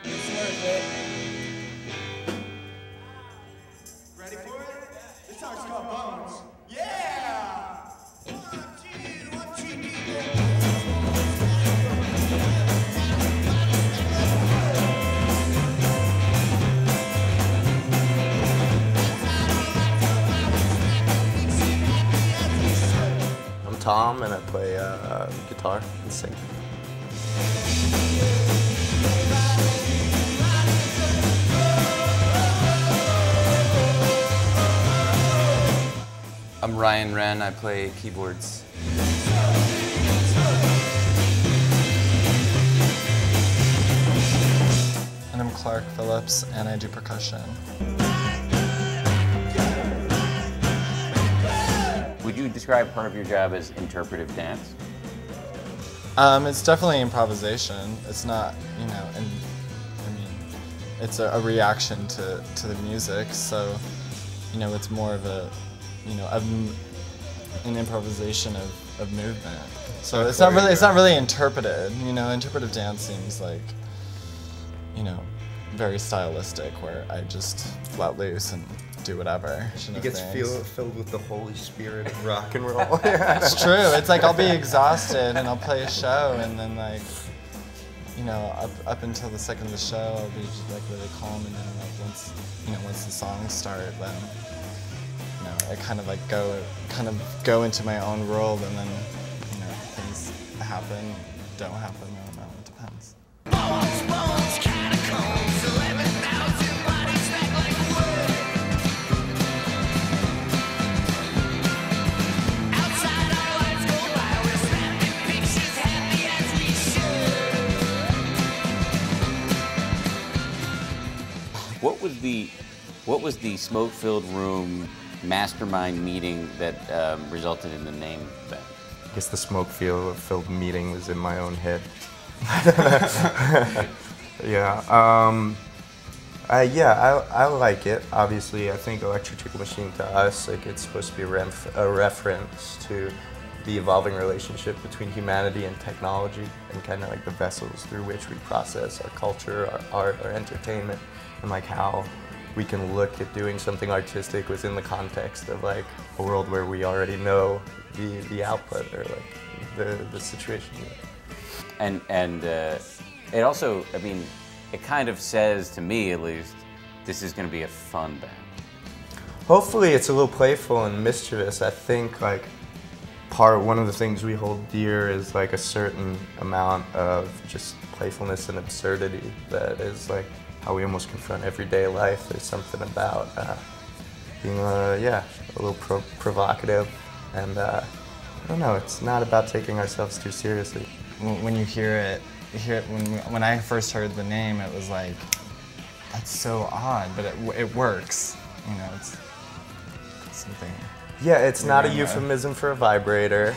It's worth it. Ready for it? This song's called Bones. Yeah! 1, 2, 1, 2, 3, 4. I'm Tom, and I play guitar and sing. I'm Ryan Wren, I play keyboards. And I'm Clark Phillips, and I do percussion. Would you describe part of your job as interpretive dance? It's definitely improvisation. It's not, you know, and I mean, it's a reaction to the music. So, you know, it's more of a, you know, an improvisation of movement. So it's not really interpreted. You know, interpretive dance seems like, you know, very stylistic, where I just let loose and do whatever. He gets filled with the Holy Spirit of rock and roll. Yeah. It's true. It's like I'll be exhausted and I'll play a show, and then like, you know, up until the second of the show, I'll be just like really calm, and then like once the songs start, then you know, I kind of go into my own world, and then you know, things happen, don't happen. I don't know. It depends. What was the smoke-filled room mastermind meeting that resulted in the name of the band? I guess the smoke-filled meeting was in my own head. Yeah. I like it. Obviously, I think Electric Tickle Machine to us, like, it's supposed to be a reference to the evolving relationship between humanity and technology, and kind of like the vessels through which we process our culture, our art, our entertainment, and like how we can look at doing something artistic within the context of like a world where we already know the output, or like the situation. And it also, I mean, it kind of says to me at least, this is going to be a fun band. Hopefully it's a little playful and mischievous. I think like one of the things we hold dear is like a certain amount of just playfulness and absurdity that is like how we almost confront everyday life. There's something about being a little provocative, and I don't know, it's not about taking ourselves too seriously. When you hear it when I first heard the name, it was like, that's so odd, but it works. You know, it's something. Yeah, it's not a euphemism for a vibrator.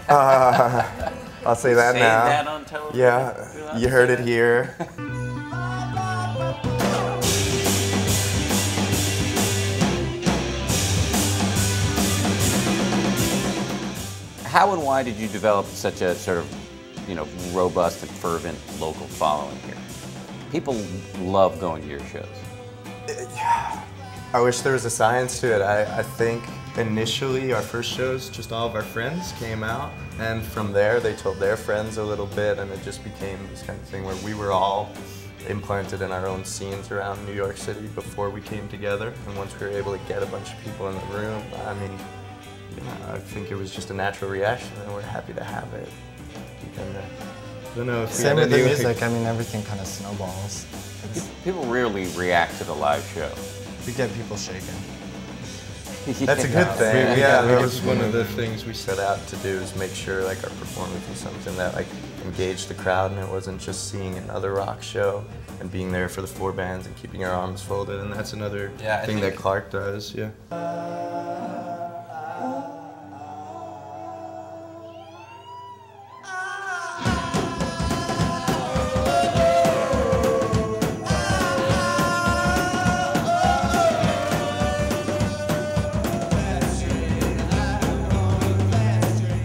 I'll say that now. That on television? Yeah, you heard it here. How and why did you develop such a sort of, you know, robust and fervent local following here? People love going to your shows. I wish there was a science to it. I think initially our first shows, just all of our friends came out, and from there they told their friends a little bit, and it just became this kind of thing where we were all implanted in our own scenes around New York City before we came together. And once we were able to get a bunch of people in the room, I mean, yeah, I think it was just a natural reaction, and we're happy to have it. And, I don't know if same with the music. I mean, everything kind of snowballs. People rarely react to the live show. We get people shaking. That's a good thing. Yeah, that was one of the things we set out to do, is make sure like our performance was something that like engaged the crowd, and it wasn't just seeing another rock show and being there for the 4 bands and keeping our arms folded. And that's another thing that Clark does. Yeah.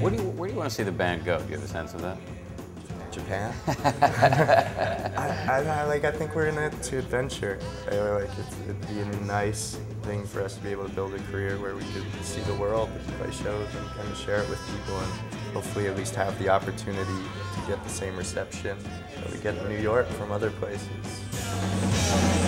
Where do you want to see the band go? Do you have a sense of that? Japan. I think we're in it to adventure. It'd be a nice thing for us to be able to build a career where we could see the world, play shows, and kind of share it with people, and hopefully at least have the opportunity to get the same reception that we get in New York from other places.